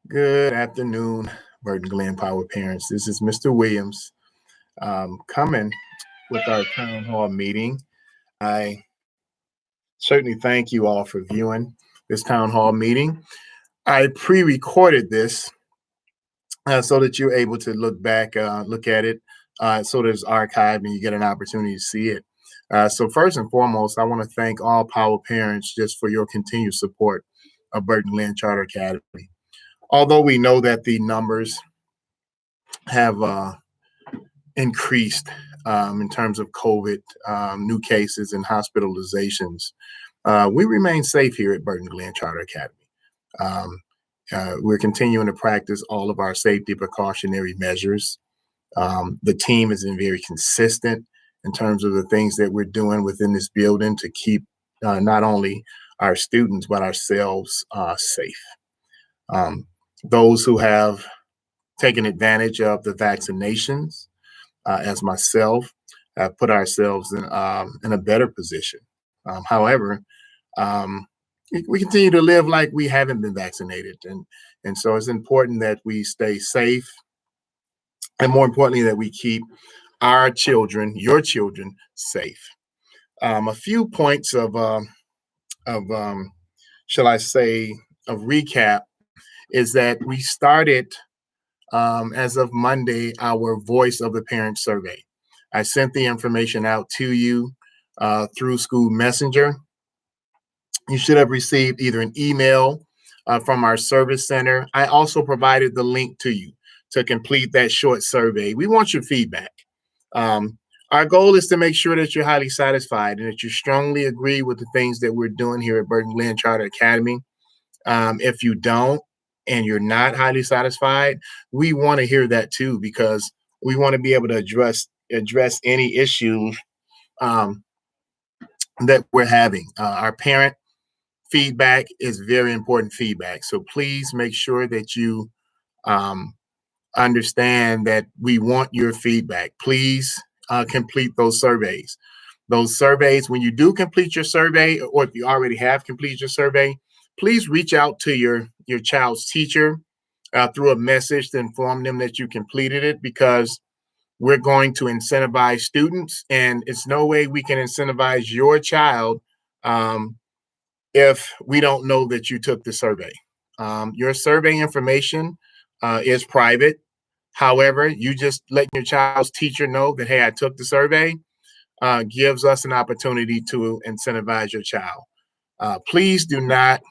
Good afternoon, Burton Glen Power Parents. This is Mr. Williams coming with our town hall meeting. I certainly thank you all for viewing this town hall meeting. I pre-recorded this so that you're able to look back, look at it, so that it's archived and you get an opportunity to see it. So first and foremost, I want to thank all Power Parents just for your continued support of Burton Glen Charter Academy. Although we know that the numbers have increased in terms of COVID, new cases, and hospitalizations, we remain safe here at Burton Glen Charter Academy. Um, we're continuing to practice all of our safety precautionary measures. The team has been very consistent in terms of the things that we're doing within this building to keep not only our students but ourselves safe. Um, those who have taken advantage of the vaccinations, as myself, have put ourselves in a better position. However, um, we continue to live like we haven't been vaccinated, and so it's important that we stay safe, and more importantly, that we keep our children, your children, safe. A few points of shall I say, of recap is that we started as of Monday, our Voice of the Parent survey. I sent the information out to you through School Messenger. You should have received either an email from our service center. I also provided the link to you to complete that short survey. We want your feedback. Um, our goal is to make sure that you're highly satisfied and that you strongly agree with the things that we're doing here at Burton Glen Charter Academy. If you don't and you're not highly satisfied, we want to hear that too, because we want to be able to address any issues um, that we're having. Our parent feedback is very important feedback. So please make sure that you um, understand that we want your feedback. Please complete those surveys. Those surveys, when you do complete your survey, or if you already have completed your survey, please reach out to your child's teacher through a message to inform them that you completed it, because we're going to incentivize students, and it's no way we can incentivize your child um, if we don't know that you took the survey. Your survey information is private. However, you just letting your child's teacher know that, hey, I took the survey, gives us an opportunity to incentivize your child. Please do not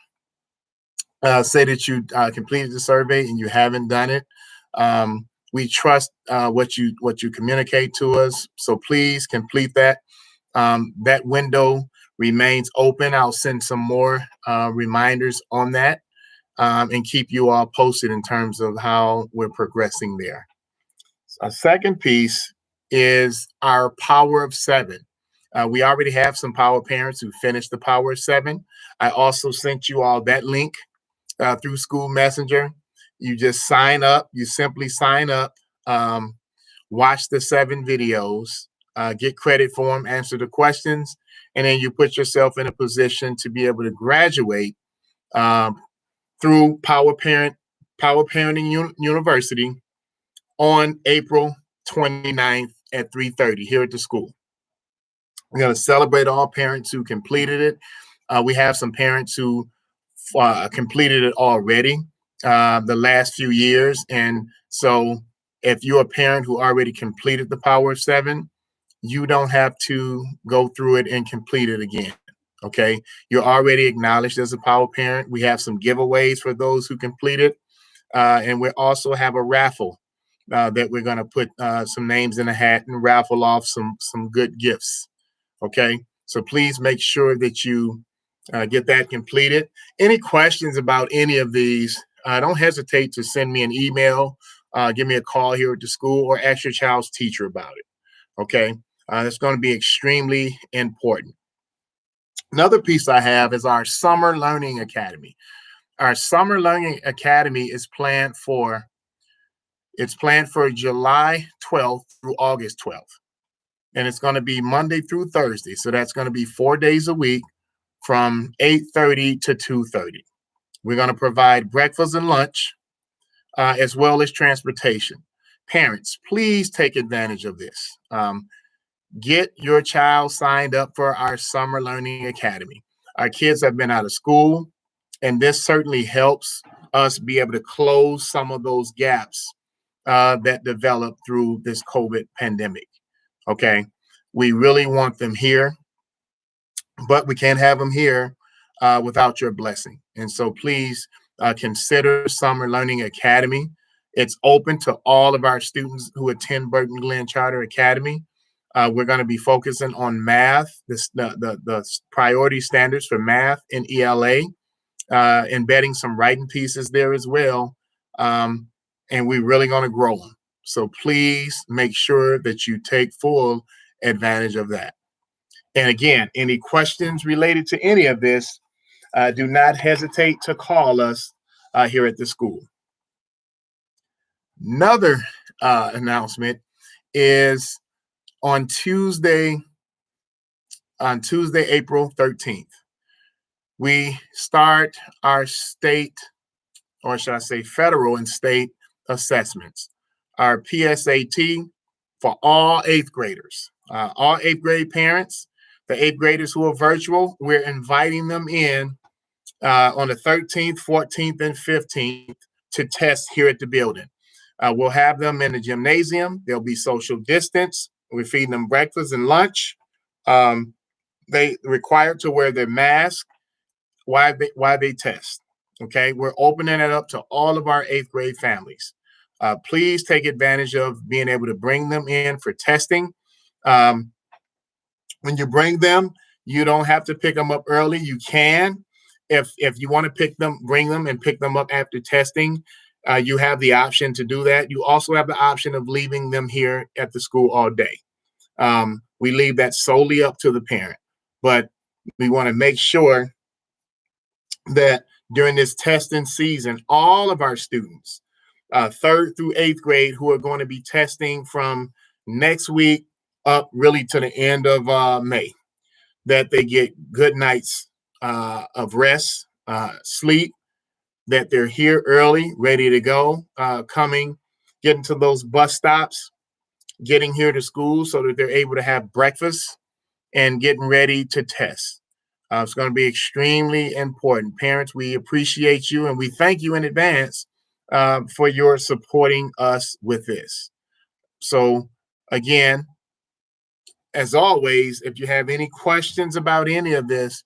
say that you completed the survey and you haven't done it. We trust what you communicate to us, so please complete that. That window remains open. I'll send some more reminders on that and keep you all posted in terms of how we're progressing there. A second piece is our Power of Seven. We already have some Power Parents who finished the Power of Seven. I also sent you all that link through School Messenger. You just sign up. You simply sign up, um, watch the 7 videos, get credit for them, answer the questions, and then you put yourself in a position to be able to graduate um, through Power Parenting University on April 29th at 3:30 here at the school. We're going to celebrate all parents who completed it. We have some parents who completed it already the last few years. And so if you're a parent who already completed the Power of Seven, you don't have to go through it and complete it again. Okay. You're already acknowledged as a Power Parent. We have some giveaways for those who complete it. And we also have a raffle that we're going to put some names in a hat and raffle off some good gifts. Okay. So please make sure that you get that completed. Any questions about any of these, don't hesitate to send me an email, give me a call here at the school, or ask your child's teacher about it. Okay. It's going to be extremely important. Another piece I have is our Summer Learning Academy. Our Summer Learning Academy is planned for July 12th through August 12th. And it's going to be Monday through Thursday. So that's going to be 4 days a week from 8:30 to 2:30. We're going to provide breakfast and lunch. as well as transportation. Parents, please take advantage of this. Get your child signed up for our Summer Learning Academy. Our kids have been out of school, and this certainly helps us be able to close some of those gaps that developed through this COVID pandemic. Okay. We really want them here, but we can't have them here without your blessing. And so please consider Summer Learning Academy. It's open to all of our students who attend Burton Glenn Charter Academy. We're going to be focusing on math, the priority standards for math and ELA, embedding some writing pieces there as well. And we're really going to grow them. So please make sure that you take full advantage of that. And again, any questions related to any of this, do not hesitate to call us here at the school. Another announcement is on Tuesday, April 13th, we start our state, or should I say federal and state assessments, our PSAT for all eighth graders, all eighth grade parents, the eighth graders who are virtual. We're inviting them in on the 13th, 14th, and 15th to test here at the building. We'll have them in the gymnasium. There'll be social distance. We're feeding them breakfast and lunch. They required to wear their mask while they test. Okay, we're opening it up to all of our eighth grade families. Please take advantage of being able to bring them in for testing. When you bring them, you don't have to pick them up early. You can, if you want to bring them and pick them up after testing. You have the option to do that. You also have the option of leaving them here at the school all day. We leave that solely up to the parent, but we want to make sure that during this testing season, all of our students, third through eighth grade, who are going to be testing from next week up really to the end of May, that they get good nights of rest, sleep, that they're here early, ready to go, getting to those bus stops, getting here to school so that they're able to have breakfast and getting ready to test. It's going to be extremely important. Parents, we appreciate you and we thank you in advance for your supporting us with this. So again, as always, if you have any questions about any of this,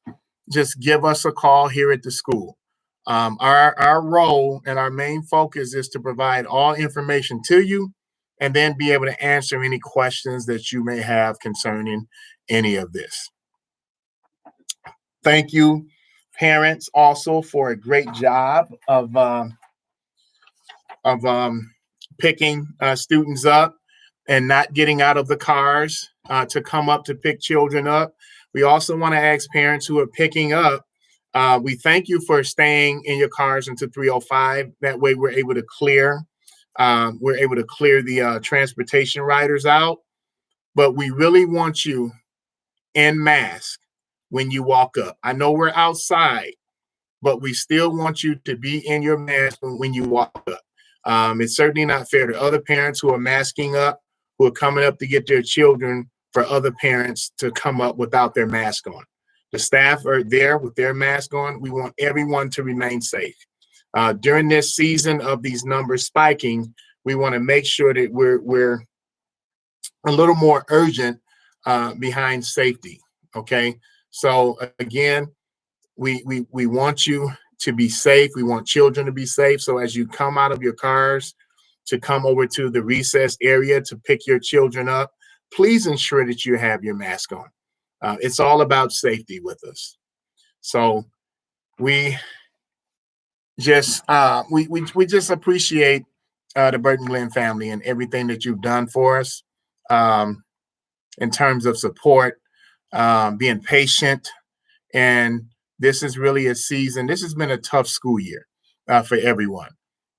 just give us a call here at the school. Our role and our main focus is to provide all information to you and then be able to answer any questions that you may have concerning any of this. Thank you, parents, also for a great job of picking students up and not getting out of the cars to come up to pick children up. We also want to ask parents who are picking up, we thank you for staying in your cars into 305. That way we're able to clear the transportation riders out. But we really want you in mask when you walk up. I know we're outside, but we still want you to be in your mask when you walk up. It's certainly not fair to other parents who are masking up, who are coming up to get their children, for other parents to come up without their mask on. The staff are there with their mask on. We want everyone to remain safe. During this season of these numbers spiking, we want to make sure that we're a little more urgent behind safety. Okay. So again, we want you to be safe. We want children to be safe. So as you come out of your cars to come over to the recess area to pick your children up, please ensure that you have your mask on. It's all about safety with us. So we just we just appreciate the Burton Glenn family and everything that you've done for us in terms of support, being patient. And this is really a season. This has been a tough school year for everyone.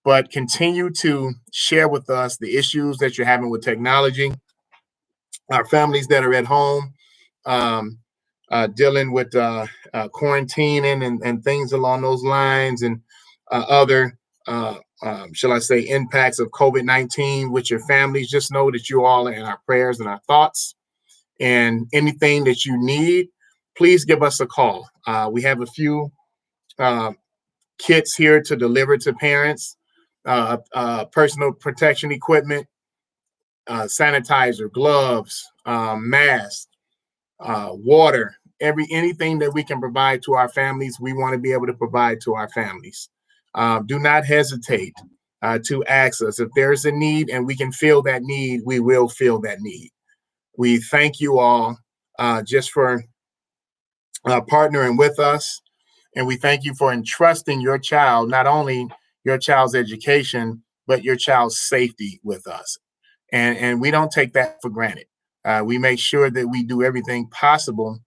But continue to share with us the issues that you're having with technology. Our families that are at home dealing with quarantining and things along those lines, and other shall I say, impacts of COVID-19 with your families, just know that you all are in our prayers and our thoughts. And anything that you need, please give us a call. We have a few kits here to deliver to parents, personal protection equipment, sanitizer, gloves, masks, water, anything that we can provide to our families, we want to be able to provide to our families. Do not hesitate to ask us if there's a need and we can fill that need. We will fill that need. We thank you all just for partnering with us, and we thank you for entrusting your child, not only your child's education, but your child's safety with us. And we don't take that for granted. We make sure that we do everything possible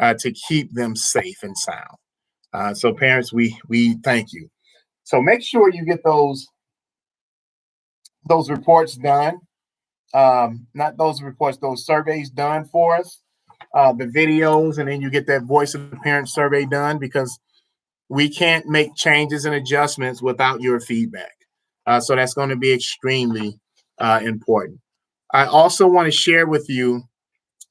to keep them safe and sound. So parents, we thank you. So make sure you get those reports done. Not those reports, those surveys done for us, the videos, and then you get that voice of the parent survey done, because we can't make changes and adjustments without your feedback. So that's going to be extremely important. I also want to share with you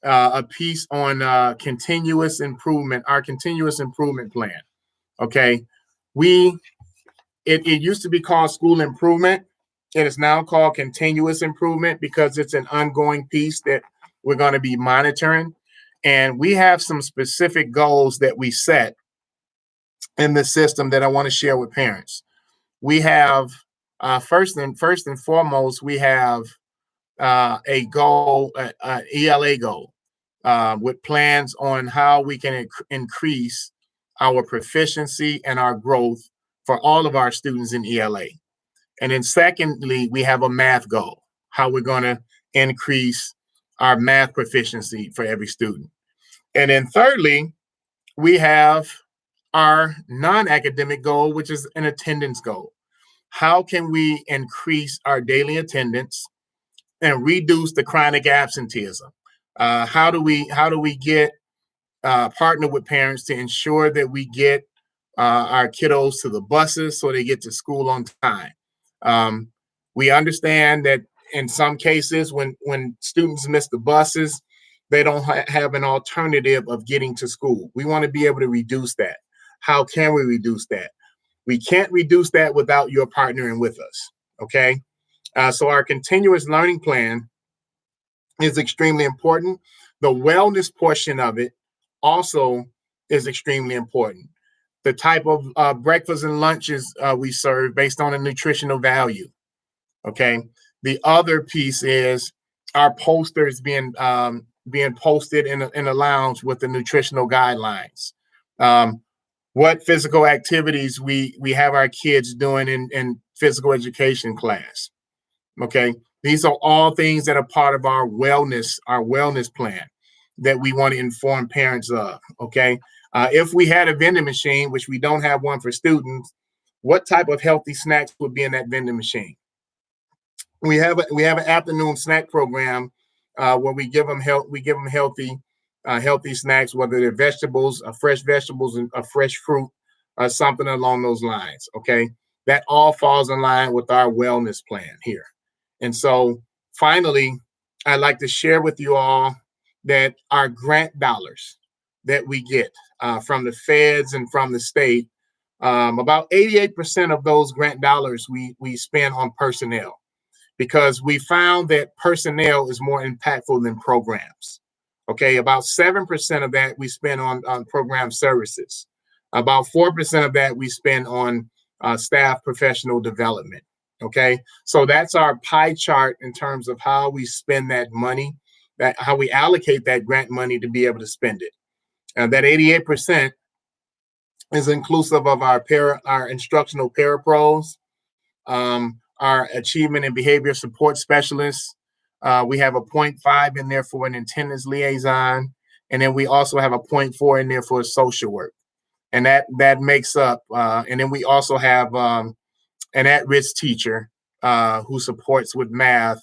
a piece on continuous improvement, our continuous improvement plan. Okay. It used to be called school improvement. It is now called continuous improvement because it's an ongoing piece that we're going to be monitoring. And we have some specific goals that we set in the system that I want to share with parents. We have first and foremost, we have a goal, ELA goal, with plans on how we can increase our proficiency and our growth for all of our students in ELA. And then secondly, we have a math goal, how we're going to increase our math proficiency for every student. And then thirdly, we have our non-academic goal, which is an attendance goal. How can we increase our daily attendance and reduce the chronic absenteeism? How do we get partner with parents to ensure that we get our kiddos to the buses so they get to school on time? We understand that in some cases, when students miss the buses, they don't have an alternative of getting to school. We want to be able to reduce that. How can we reduce that? We can't reduce that without your partnering with us. Okay. So our continuous learning plan is extremely important. The wellness portion of it also is extremely important. The type of breakfast and lunches we serve based on a nutritional value. Okay. The other piece is our posters being posted in a lounge with the nutritional guidelines. What physical activities we have our kids doing in physical education class. Okay. These are all things that are part of our wellness plan that we want to inform parents of. Okay. If we had a vending machine, which we don't have one for students, what type of healthy snacks would be in that vending machine? We have an afternoon snack program where we give them healthy snacks, whether they're vegetables, fresh vegetables, and fresh fruit, something along those lines. Okay, that all falls in line with our wellness plan here. And so, finally, I'd like to share with you all that our grant dollars that we get from the feds and from the state, about 88% of those grant dollars we spend on personnel, because we found that personnel is more impactful than programs. Okay, about 7% of that we spend on program services. About 4% of that we spend on staff professional development. Okay, so that's our pie chart in terms of how we spend that money, how we allocate that grant money to be able to spend it. And that 88% is inclusive of our instructional parapros, our achievement and behavior support specialists. We have a 0.5 in there for an attendance liaison. And then we also have a 0.4 in there for social work. And that makes up, and then we also have an at-risk teacher who supports with math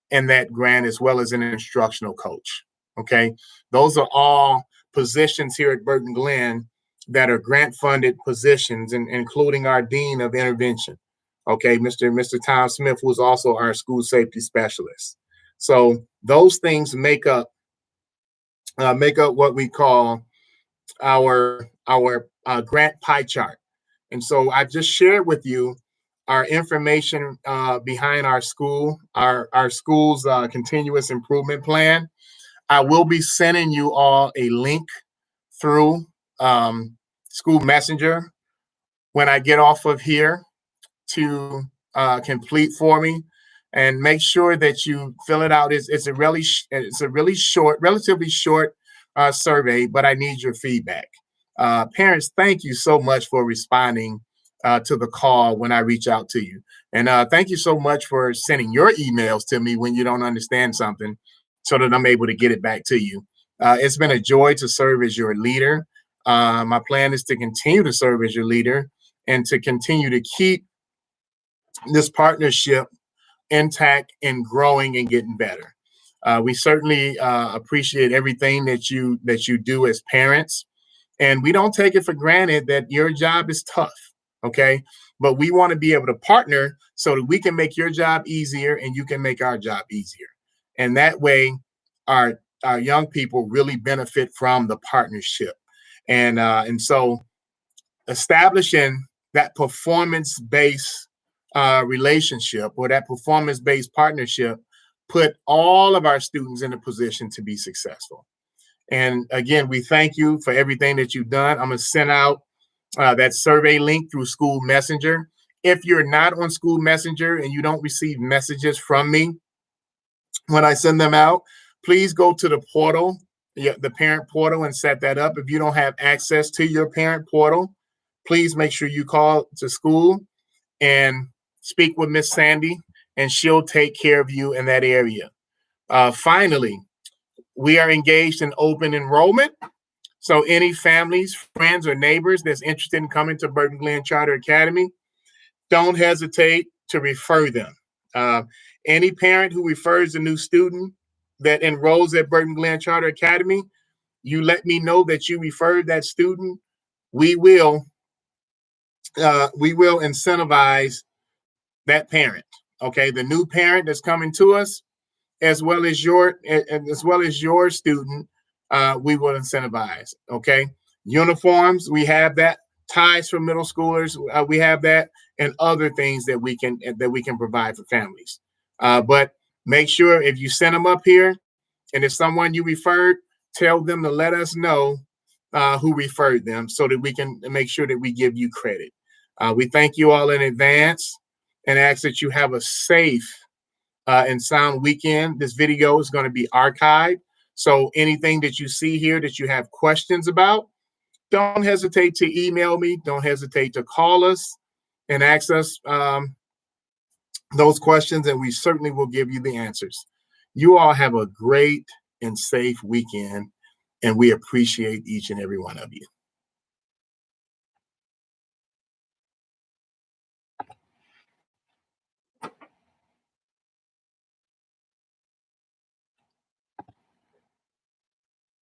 in that grant, as well as an instructional coach. Okay. Those are all positions here at Burton Glenn that are grant funded positions, and including our dean of intervention. Okay, Mr. Tom Smith was also our school safety specialist. So those things make up what we call our grant pie chart. And so I just shared with you our information behind our school's continuous improvement plan. I will be sending you all a link through School Messenger when I get off of here to complete for me, and make sure that you fill it out. It's a really short, relatively short survey, but I need your feedback. Parents, thank you so much for responding to the call when I reach out to you, and thank you so much for sending your emails to me when you don't understand something, so that I'm able to get it back to you. It's been a joy to serve as your leader. My plan is to continue to serve as your leader and to continue to keep this partnership intact and growing and getting better. We certainly appreciate everything that you do as parents, and we don't take it for granted that your job is tough. Okay, but we want to be able to partner so that we can make your job easier and you can make our job easier, and that way our young people really benefit from the partnership. And so establishing that performance-based relationship, or that performance-based partnership, put all of our students in a position to be successful. And again, we thank you for everything that you've done. I'm going to send out that survey link through School Messenger. If you're not on School Messenger and you don't receive messages from me when I send them out, please go to the portal, the parent portal, and set that up. If you don't have access to your parent portal, please make sure you call to school and speak with Miss Sandy, and she'll take care of you in that area. Finally, we are engaged in open enrollment. So any families, friends, or neighbors that's interested in coming to Burton Glenn Charter Academy, don't hesitate to refer them. Any parent who refers a new student that enrolls at Burton Glenn Charter Academy, you let me know that you referred that student. We will incentivize that parent. Okay, the new parent that's coming to us, as well as your student, we will incentivize. Okay, uniforms, we have that. Ties for middle schoolers, we have that, and other things that we can provide for families. But make sure if you send them up here, and if someone you referred, tell them to let us know who referred them, so that we can make sure that we give you credit. We thank you all in advance and ask that you have a safe and sound weekend. This video is going to be archived, so anything that you see here that you have questions about, don't hesitate to email me. Don't hesitate to call us and ask us those questions, and we certainly will give you the answers. You all have a great and safe weekend, and we appreciate each and every one of you.